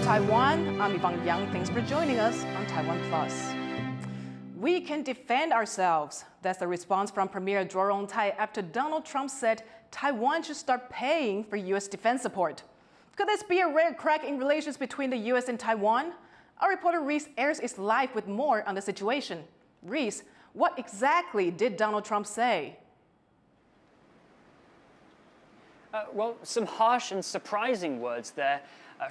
Taiwan, I'm Yvonne. Thanks for joining us on TaiwanPlus. We can defend ourselves. That's the response from Premier Zhou Rongtai after Donald Trump said Taiwan should start paying for U.S. defense support. Could this be a rare crack in relations between the U.S. and Taiwan? Our reporter Reese Ayres is live with more on the situation. Reese, what exactly did Donald Trump say? Well, some harsh and surprising words there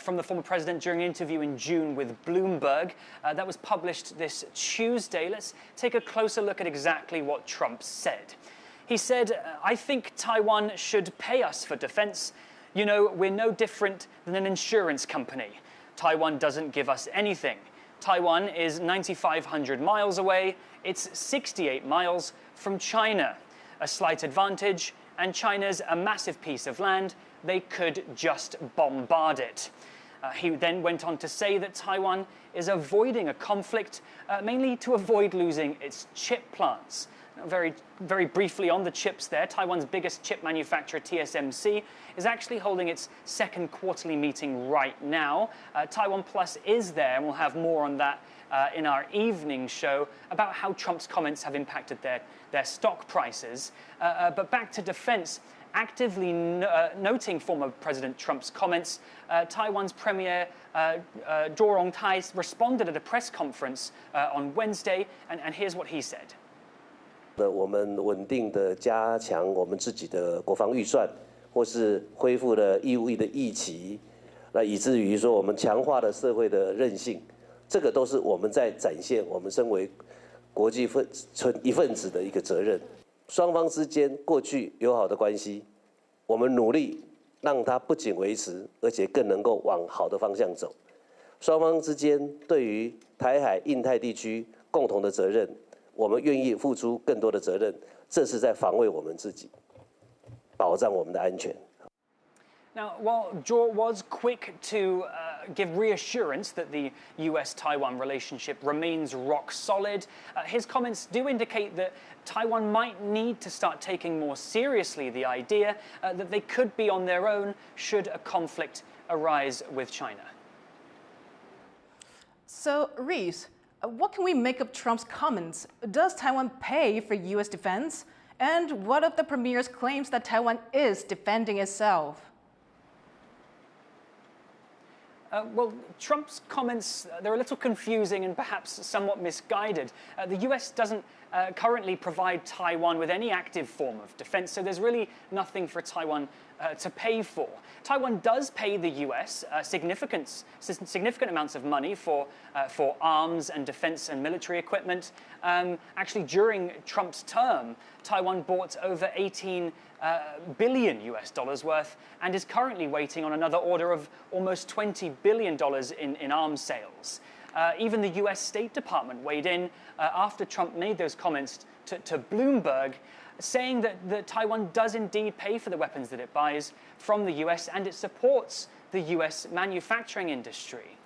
from the former president during an interview in June with Bloomberg. That was published this Tuesday. Let's take a closer look at exactly what Trump said. He said, I think Taiwan should pay us for defense. You know, we're no different than an insurance company. Taiwan doesn't give us anything. Taiwan is 9,500 miles away. It's 68 miles from China. A slight advantage, and China's a massive piece of land. They could just bombard it. He then went on to say that Taiwan is avoiding a conflict, mainly to avoid losing its chip plants. Now, very briefly on the chips there, Taiwan's biggest chip manufacturer, TSMC, is actually holding its second quarterly meeting right now. TaiwanPlus is there, and we'll have more on that in our evening show about how Trump's comments have impacted their stock prices. But back to defense. Actively noting former President Trump's comments, Taiwan's Premier Zhou Rongtai responded at a press conference on Wednesday, and here's what he said. 我们稳定的加强我们自己的国防预算，或是恢复了义务役的役期，那以至于说我们强化了社会的韧性，这个都是我们在展现我们身为国际一份子的一个责任。双方之间过去友好的关系，我们努力让它不仅维持，而且更能够往好的方向走。双方之间对于台海、印太地区共同的责任。 我们愿意付出更多的责任，这是在防卫我们自己，保障我们的安全。 Now, while Zhou was quick to give reassurance that the U.S.-Taiwan relationship remains rock solid, his comments do indicate that Taiwan might need to start taking more seriously the idea that they could be on their own should a conflict arise with China. So, Reese, what can we make of Trump's comments? Does Taiwan pay for U.S. defense? And what of the Premier's claims that Taiwan is defending itself? Well, Trump's comments, they're a little confusing and perhaps somewhat misguided. The US doesn't currently provide Taiwan with any active form of defense, so there's really nothing for Taiwan to pay for. Taiwan does pay the US significant amounts of money for arms and defense and military equipment. Actually, during Trump's term, Taiwan bought over 18 billion US dollars worth and is currently waiting on another order of almost $20 billion in arms sales. Even the US State Department weighed in after Trump made those comments to Bloomberg, saying that Taiwan does indeed pay for the weapons that it buys from the US and it supports the US manufacturing industry.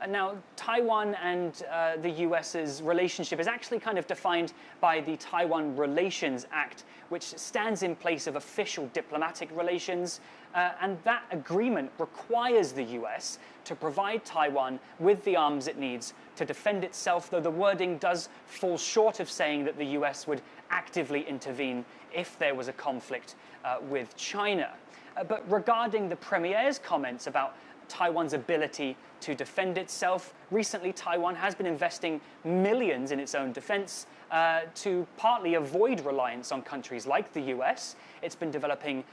Now, Taiwan and the US's relationship is actually kind of defined by the Taiwan Relations Act, which stands in place of official diplomatic relations. And that agreement requires the US to provide Taiwan with the arms it needs to defend itself, though the wording does fall short of saying that the US would actively intervene if there was a conflict with China. But regarding the Premier's comments about Taiwan's ability to defend itself. Recently, Taiwan has been investing millions in its own defense to partly avoid reliance on countries like the US. It's been developing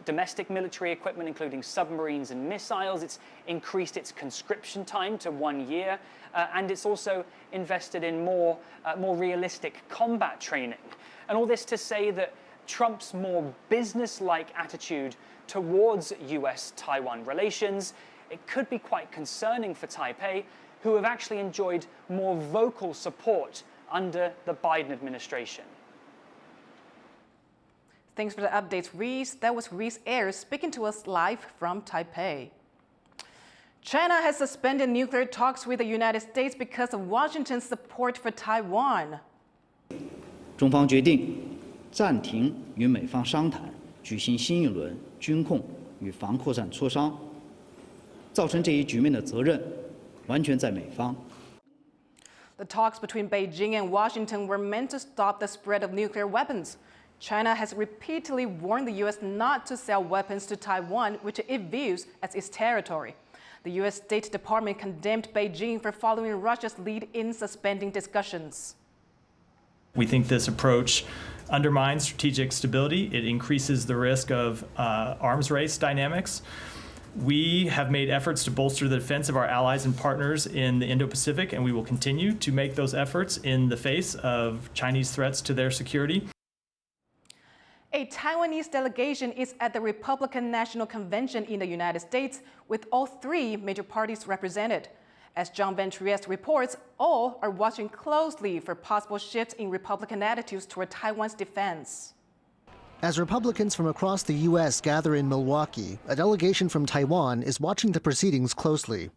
domestic military equipment, including submarines and missiles. It's increased its conscription time to 1 year, and it's also invested in more realistic combat training. And all this to say that Trump's more business-like attitude towards US-Taiwan relations, it could be quite concerning for Taipei, who have actually enjoyed more vocal support under the Biden administration. Thanks for the updates, Reese. That was Reese Ayres speaking to us live from Taipei. China has suspended nuclear talks with the United States because of Washington's support for Taiwan. 中方决定暂停与美方商谈，举行新一轮军控与防扩散磋商。造成这一局面的责任完全在美方。 The talks between Beijing and Washington were meant to stop the spread of nuclear weapons. China has repeatedly warned the U.S. not to sell weapons to Taiwan, which it views as its territory. The U.S. State Department condemned Beijing for following Russia's lead in suspending discussions. We think this approach undermines strategic stability. It increases the risk of arms race dynamics. We have made efforts to bolster the defense of our allies and partners in the Indo-Pacific, and we will continue to make those efforts in the face of Chinese threats to their security. A Taiwanese delegation is at the Republican National Convention in the United States, with all three major parties represented. As Vance reports, all are watching closely for possible shifts in Republican attitudes toward Taiwan's defense. As Republicans from across the U.S. gather in Milwaukee, a delegation from Taiwan is watching the proceedings closely.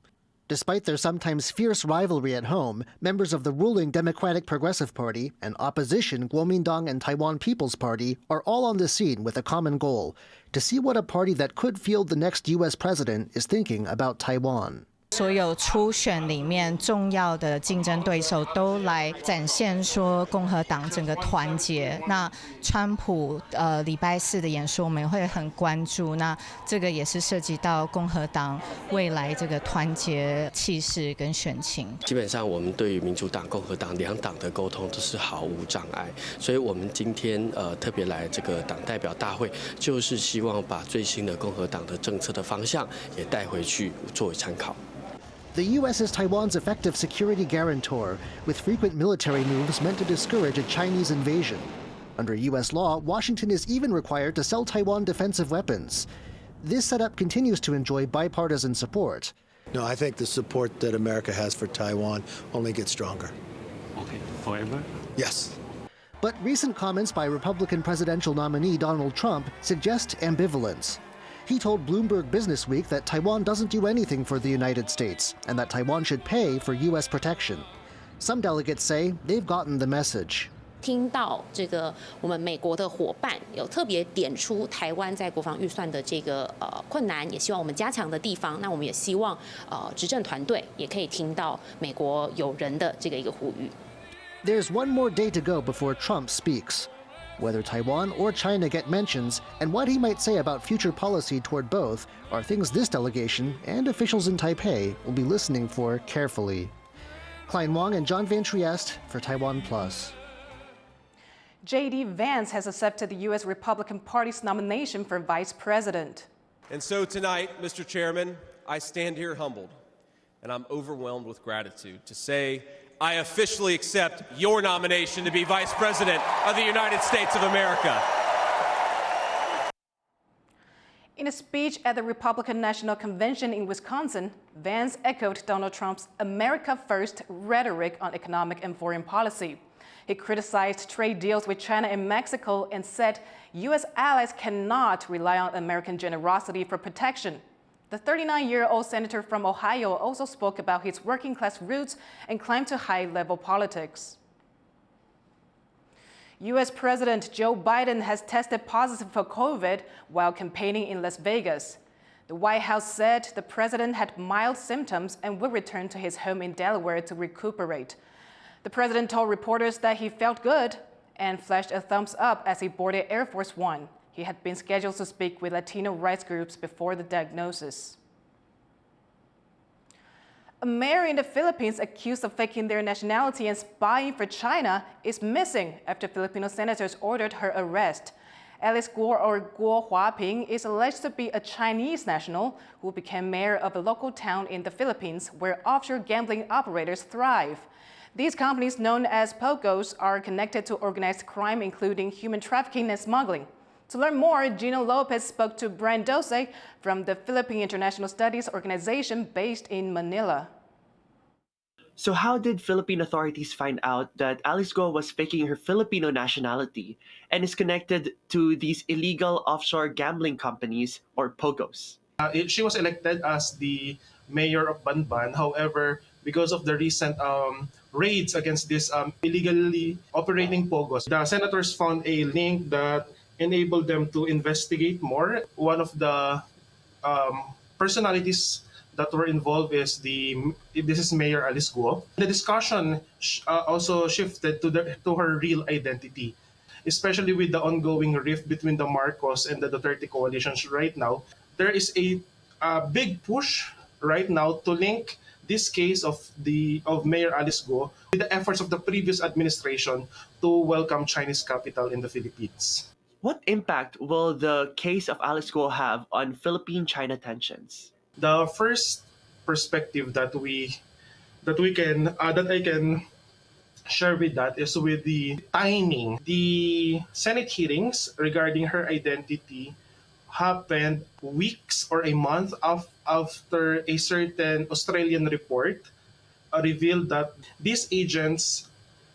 Despite their sometimes fierce rivalry at home, members of the ruling Democratic Progressive Party and opposition Kuomintang and Taiwan People's Party are all on the scene with a common goal: to see what a party that could field the next U.S. president is thinking about Taiwan. 所有初选里面重要的竞争对手都来展现说共和党整个团结。那川普礼拜四的演说我们也会很关注，那这个也是涉及到共和党未来这个团结气势跟选情。基本上我们对于民主党、共和党两党的沟通都是毫无障碍，所以我们今天特别来这个党代表大会，就是希望把最新的共和党的政策的方向也带回去作为参考。 The U.S. is Taiwan's effective security guarantor, with frequent military moves meant to discourage a Chinese invasion. Under U.S. law, Washington is even required to sell Taiwan defensive weapons. This setup continues to enjoy bipartisan support. No, I think the support that America has for Taiwan only gets stronger. Okay, forever? Yes. But recent comments by Republican presidential nominee Donald Trump suggest ambivalence. He told Bloomberg Businessweek that Taiwan doesn't do anything for the United States and that Taiwan should pay for U.S. protection. Some delegates say they've gotten the message. 听到这个我们美国的伙伴有特别点出台湾在国防预算的这个困难，也希望我们加强的地方。那我们也希望执政团队也可以听到美国友人的这个一个呼吁。There's one more day to go before Trump speaks. Whether Taiwan or China get mentions and what he might say about future policy toward both are things this delegation and officials in Taipei will be listening for carefully. Klein Wang and Vance for TaiwanPlus. J.D. Vance has accepted the U.S. Republican Party's nomination for vice president. And so tonight, Mr. Chairman, I stand here humbled, and I'm overwhelmed with gratitude to say I officially accept your nomination to be Vice President of the United States of America. In a speech at the Republican National Convention in Wisconsin, Vance echoed Donald Trump's America First rhetoric on economic and foreign policy. He criticized trade deals with China and Mexico and said U.S. allies cannot rely on American generosity for protection. The 39-year-old senator from Ohio also spoke about his working-class roots and climbed to high-level politics. U.S. President Joe Biden has tested positive for COVID while campaigning in Las Vegas. The White House said the president had mild symptoms and would return to his home in Delaware to recuperate. The president told reporters that he felt good and flashed a thumbs up as he boarded Air Force One. He had been scheduled to speak with Latino rights groups before the diagnosis. A mayor in the Philippines accused of faking their nationality and spying for China is missing after Filipino senators ordered her arrest. Alice Guo, or Guo Huaping, is alleged to be a Chinese national who became mayor of a local town in the Philippines where offshore gambling operators thrive. These companies, known as POGOs, are connected to organized crime, including human trafficking and smuggling. To learn more, Gino Lopez spoke to Brian Dose from the Philippine International Studies Organization based in Manila. So how did Philippine authorities find out that Alice Go was faking her Filipino nationality and is connected to these illegal offshore gambling companies, or POGOs? She was elected as the mayor of Banban. However, because of the recent raids against these illegally operating POGOs, the senators found a link that enabled them to investigate more. One of the personalities that were involved is this is Mayor Alice Guo. The discussion also shifted to her real identity, especially with the ongoing rift between the Marcos and the Duterte coalitions right now. There is a big push right now to link this case of Mayor Alice Guo with the efforts of the previous administration to welcome Chinese capital in the Philippines. What impact will the case of Alice Guo have on Philippine-China tensions? The first perspective that I can share with that is with the timing. The Senate hearings regarding her identity happened weeks or a month after a certain Australian report revealed that these agents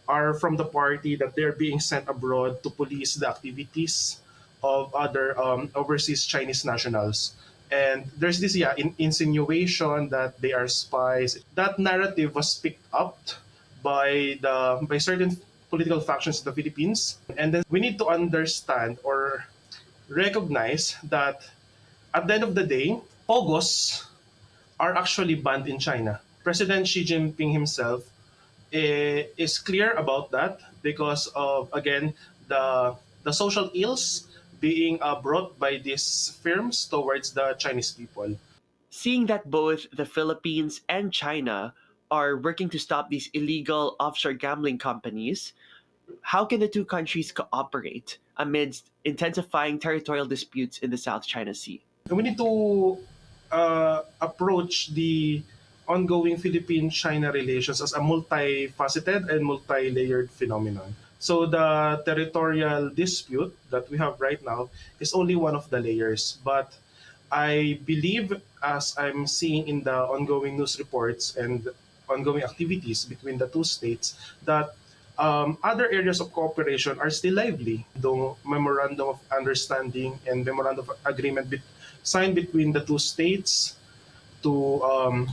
are from the party, that they're being sent abroad to police the activities of other overseas Chinese nationals. And there's this insinuation that they are spies. That narrative was picked up by certain political factions in the Philippines. And then we need to understand or recognize that at the end of the day, pogos are actually banned in China. President Xi Jinping himself is clear about that because of, again, the social ills being brought by these firms towards the Chinese people. Seeing that both the Philippines and China are working to stop these illegal offshore gambling companies, how can the two countries cooperate amidst intensifying territorial disputes in the South China Sea? We need to approach the ongoing Philippine-China relations as a multifaceted and multi-layered phenomenon. So the territorial dispute that we have right now is only one of the layers. But I believe, as I'm seeing in the ongoing news reports and ongoing activities between the two states, that other areas of cooperation are still lively. The memorandum of understanding and memorandum of agreement signed between the two states to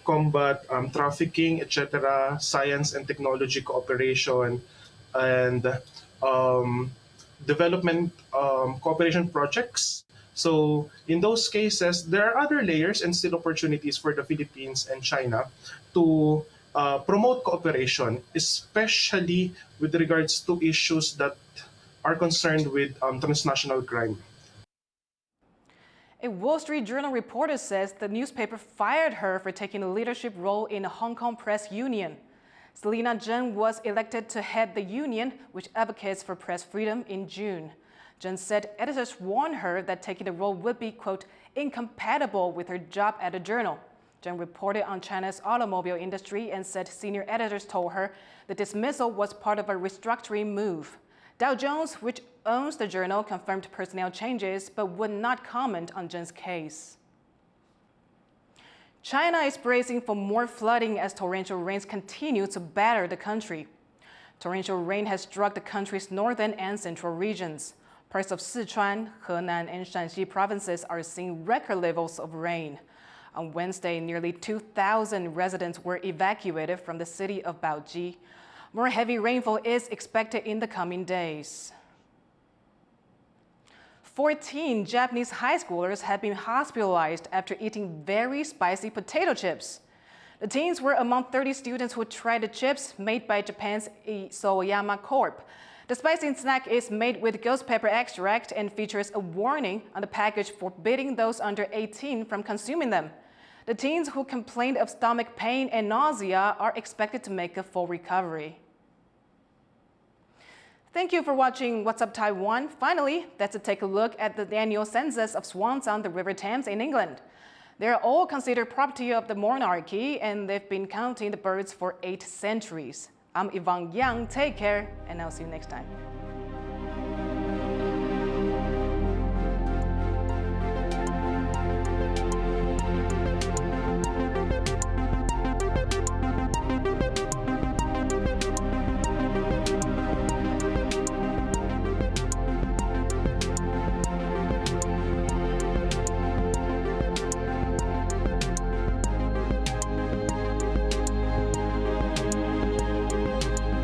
combat trafficking, etc., science and technology cooperation, and development cooperation projects. So in those cases, there are other layers and still opportunities for the Philippines and China to promote cooperation, especially with regards to issues that are concerned with transnational crime. A Wall Street Journal reporter says the newspaper fired her for taking a leadership role in the Hong Kong Press Union. Selena Zheng was elected to head the union, which advocates for press freedom, in June. Zheng said editors warned her that taking the role would be, quote, incompatible with her job at the journal. Zheng reported on China's automobile industry and said senior editors told her the dismissal was part of a restructuring move. Dow Jones, which owns the journal, confirmed personnel changes but would not comment on Zheng's case. China is bracing for more flooding as torrential rains continue to batter the country. Torrential rain has struck the country's northern and central regions. Parts of Sichuan, Henan, and Shanxi provinces are seeing record levels of rain. On Wednesday, nearly 2,000 residents were evacuated from the city of Baoji. More heavy rainfall is expected in the coming days. 14 Japanese high schoolers have been hospitalized after eating very spicy potato chips. The teens were among 30 students who tried the chips made by Japan's Soyama Corp. The spicy snack is made with ghost pepper extract and features a warning on the package forbidding those under 18 from consuming them. The teens who complained of stomach pain and nausea are expected to make a full recovery. Thank you for watching What's Up Taiwan. Finally, let's take a look at the annual census of swans on the River Thames in England. They are all considered property of the monarchy, and they've been counting the birds for 8 centuries. I'm Yvonne Yang. Take care, and I'll see you next time.